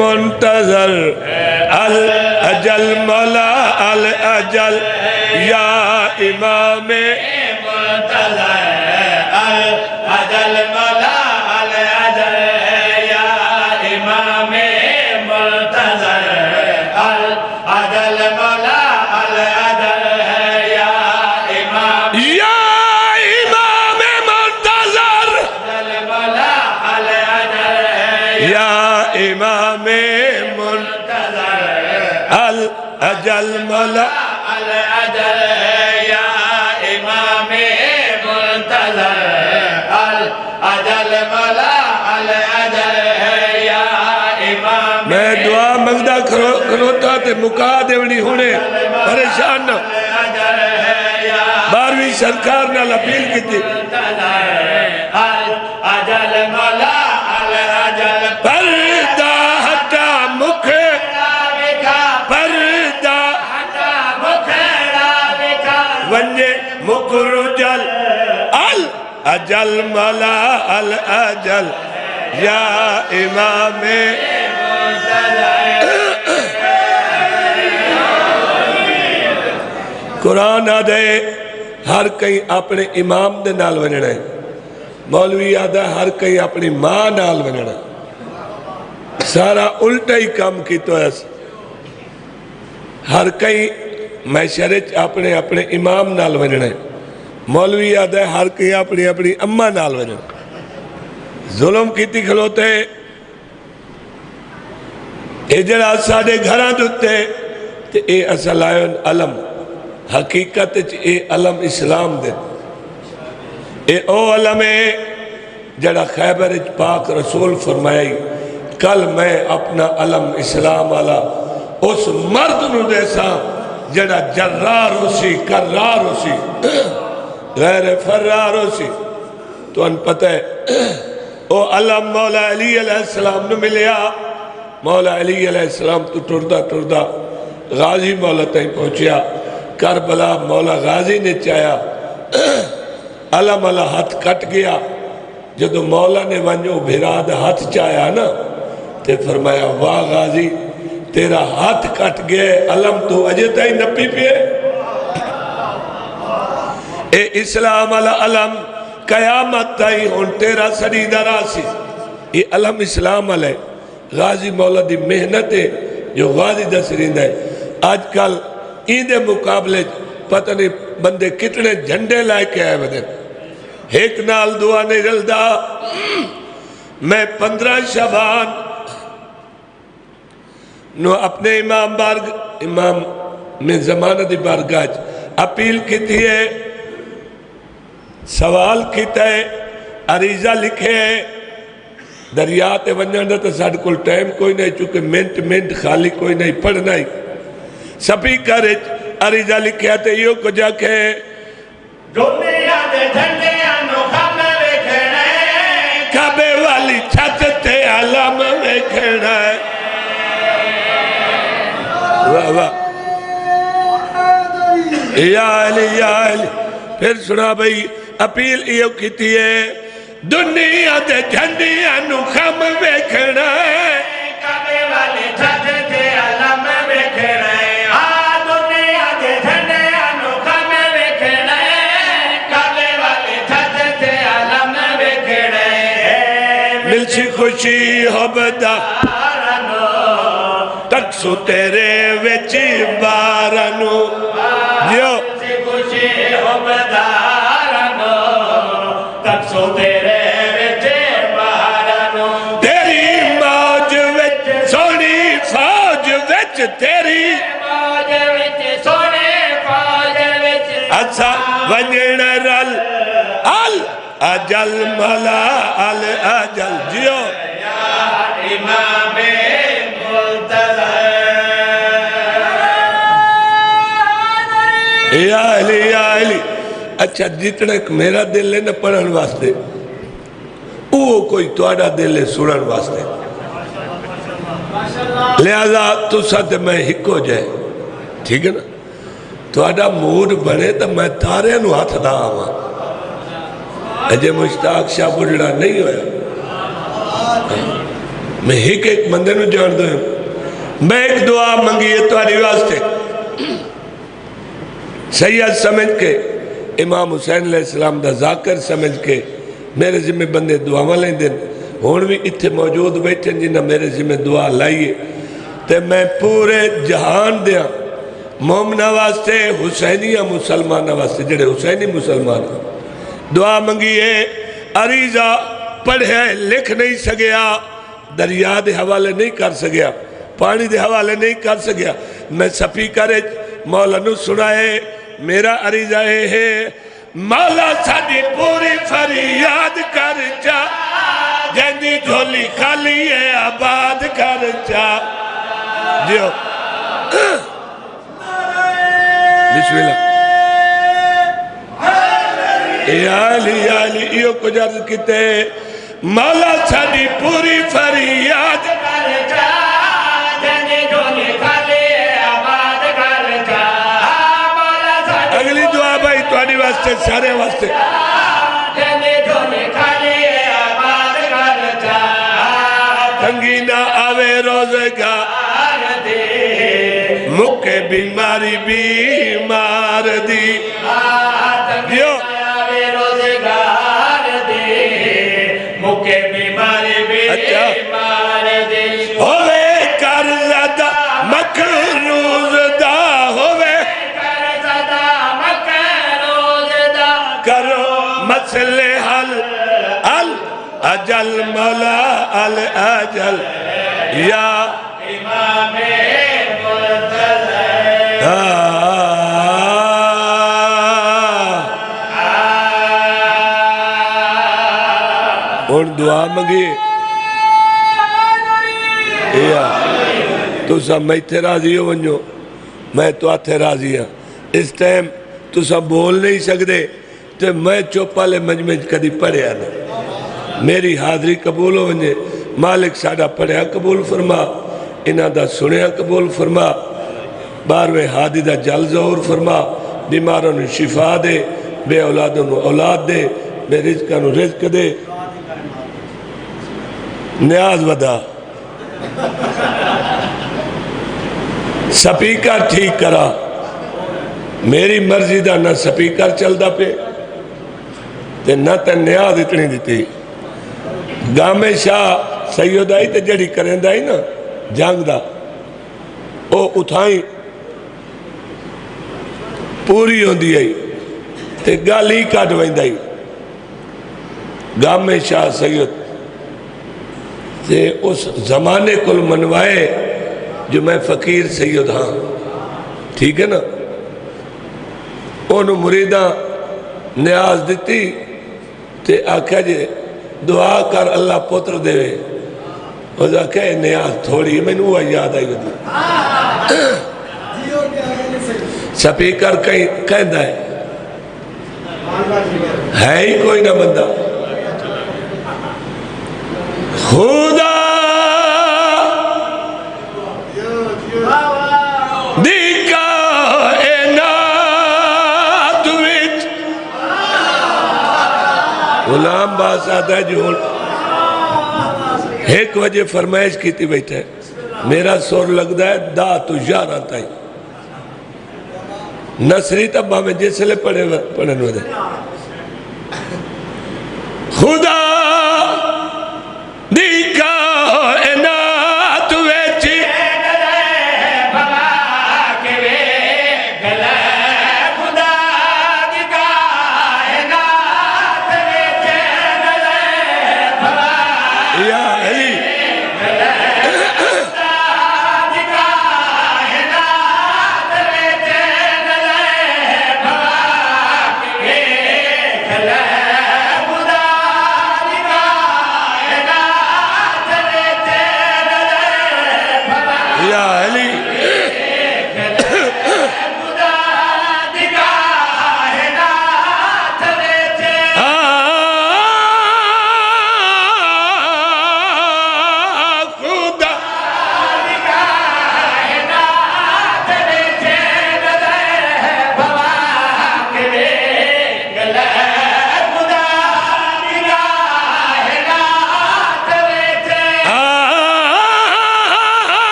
منتظر الاجل مولا الاجل یا امام منتظر الاجل مولا الاجل یا امام منتظر الاجل مولا الاجل یا امام منتظر مولا الاجل یا امام منتظر الاجل مولا الاجل یا امام منتظر الاجل مولا الاجل یا امام میں دعا مگدہ کھروتا تے مکا دیونی ہونے پریشان نہ 12ویں سرکار نہ اپیل کی تھی الاجل مولا الاجل پردہ ہٹا مکھڑا پردہ ہٹا مکھڑا بکھا ونجے مکرو جل الاجل مولا الاجل یا امام قرآن آدھے ہر کئی اپنے امام دے نال ونجنا ہے مولوی آدھے ہر کئی اپنی ماں نال ونجنا ہے سارا الٹا ہی کام کی تو ایسا ہر کئی معاشرے اپنے اپنے امام نال ونجنا ہے مولوی آدھے ہر کئی اپنی اپنی اماں نال ونجنا ہے ظلم کیتی کھلوتے اجڑا ساڑے گھران دوتے تے اے اصل آئین علم حقیقت اے علم اسلام دے اے او علم ہے جڑا خیبر پاک رسول فرمائی کل میں اپنا علم اسلام والا اس مرد نو دیسا جڑا جرار ہو سی کرار ہو سی غیر فرار ہو سی تو ان پتہ ہے او علم مولا علی علیہ السلام نو ملیا مولا علی علیہ السلام تو ٹردہ غازی مولا تائیں پہنچیا کربلا مولا غازی نے چاہیا علم اللہ ہاتھ کٹ گیا جدو مولا نے ونجو بھراد ہاتھ چاہیا نا تے فرمایا واہ غازی تیرا ہاتھ کٹ گئے علم تو اجے تائیں نپی پیے اے اسلام اللہ علم قیامت تائیں ان تیرا سریدہ راسی یہ علم اسلام علیہ غازی مولا دی محنت ہے جو غازی دا سریندہ ہے آج کل ایندے مقابلے پتہ نہیں بندے کتنے جھنڈے لائے کے آئے بدے ایک نال دعا نہیں رلدہ میں 15 شعبان نو اپنے امام میں زمانہ دی بارگاہ اپیل کی تھی ہے سوال کیتا ہے عریضہ لکھے ہے دریات ونجاندہ تا ساڑھ کل ٹائم کوئی نہیں چونکہ منٹ خالی کوئی نہیں پڑھنا ہی سپی کرج عریضہ لکھیا تے یوں کو جا کے دنیا دے جھنڈے انو خامے ویکھنا ہے کعبے والی چھت تے علم ویکھنا ہے واہ واہ یا علی پھر سنا بھئی اپیل ایو کیتی ہے دنیا دے جھنڈیاں نو خم ویکھنا ہے کعبے والے چھت تے علم ویکھنا ہے دنیا دے جھنڈیاں نو خم ویکھنا ہے کعبے والے چھت تے علم ویکھنا ہے ملسی خوشی ہو بدا تک سو تیرے ویچی بارانو جو خوشی ہو بدارانو تک سو تیرے وچے بہارانو تیری موج وچ سونی فوج وچ تیری فوج وچ سونے فوج وچ اچھا ونجن رل اجل ملا اجل جیو یا امام منتظر یا علی اچھا جتنے میرا دل ہے نا پڑھن واسطے وہ کوئی توڑا دل ہے سنن واسطے لہذا تو ساتھ میں ہکو جائے ٹھیک ہے نا توڑا موڈ بنے تو میں تارے نو ہاتھ دا آما اجے مشتاق شاہ بڑھڑا نہیں ہویا میں ایک ایک بندے نو جان دوں میں ایک دعا منگی ہے تمہاری واسطے سید سمجھ کے امام حسین علیہ السلام دا ذاکر سمجھ کے میرے ذمہ بندے دعا لیں دن ہون بھی اتھے موجود بیٹھے جنہ میرے ذمہ دعا لائیے تے میں پورے جہان دیا مومنہ واسطے حسینیہ مسلمانہ واسطے جڑے حسینی مسلمان دعا منگیے عریضہ پڑھے لکھ نہیں سگیا دریا دے حوالے نہیں کر سگیا پانی دے حوالے نہیں کر سگیا میں سپیکر مولا نو سنائے میرا عریضہ ہے مولا ساڈی پوری فریاد کر چا جیندی جھولی خالی ہے آباد کر چا جیو بسم اللہ یا علی ایو کو جرز کتے مولا ساڈی پوری فریاد کر چا جیندی جھولی خالی ہے آباد کر چا اگلی دعا بھائی توڑی واسطے سارے واسطے تنگی نہ آوے روزگار دے مکے بیماری بیمار دی تنگی نہ آوے روزگار دے مکے بیماری بیمار دی ہوئے کرزدہ مکروز دا ہوئے کرزدہ مکروز دا کرو مسئلے حل اجل مولا الاجل یا امام مرتضی اور دعا مگی تو سب میں تھے راضی ہو ونجو میں تو آتے راضی ہاں اس ٹائم تو سب بول نہیں سکتے تو میں چوپالے مجمع کدی پڑھے آنا میری حاضری قبول ہو ونجے مالک ساڑھا پڑھیا قبول فرما انہاں دا سنیا قبول فرما باروے حادی دا جل ظہور فرما بیماروں نے شفا دے بے اولادوں نے اولاد دے بے رزقوں نے رزق دے نیاز ودا سپیکر ٹھیک کرا میری مرضی دا نہ سپیکر چل دا پہ تے نہ تے نیاز اتنی دیتی گامے شاہ سید آئی تے جڑی کریں دائی نا جانگ دا او اتھائیں پوری ہوں دی آئی تے گالی کاٹ وائیں دائی گامے شاہ سید تے اس زمانے کل منوائے جو میں فقیر سید ہاں ٹھیک ہے نا انہوں مریدہ نیاز دیتی تے آکھا جے دعا کر اللہ پتر دے وہ جا کہے نیاز تھوڑی میں نوہ یاد آئی گئی سپیکر کہیں دا ہے ہی کوئی نہ بندہ خدا غلام باز آدھا ہے جو ایک وجہ فرمائش کی تھی بیٹھا ہے میرا سور لگ دا ہے دا تو جار آتا ہے نصری تب ہمیں جیسے لے پڑھنے دے خدا دیکھا اینات ویچی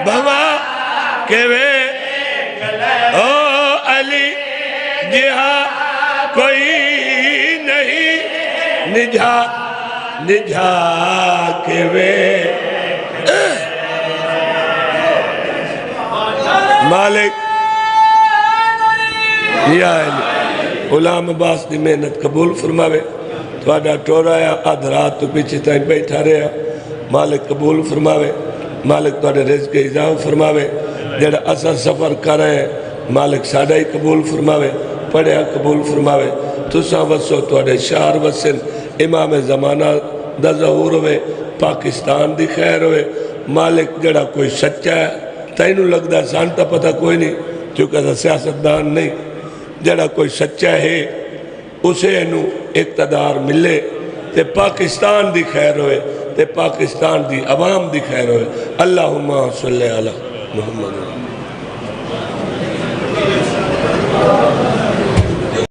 بھما کے وے او علی جہاں کوئی نہیں نجھا نجھا کے وے مالک یا علی غلام عباس دی محنت قبول فرماوے تھوڑا ٹورایا آدھ رات تو پیچھے تائیں بیٹھا رہا مالک قبول فرماوے مالک تھوڑے رزق اضافہ فرماوے جڑا اثر سفر کر رہے ہیں مالک ساڑھا ہی قبول فرماوے پڑھیا قبول فرماوے تساں وسو تھوڑے شہر وسن امام زمانہ دا ظہور ہوئے پاکستان دی خیر ہوئے مالک جڑا کوئی سچا ہے تینوں لگدا سانتا پتہ کوئی نہیں چونکہ دا سیاستدان نہیں جڑا کوئی سچا ہے اسے انہوں اقتدار ملے تے پاکستان دی خیر ہوئے تے پاکستان دی عوام دی خیر ہوئے اللہم صلی علی محمد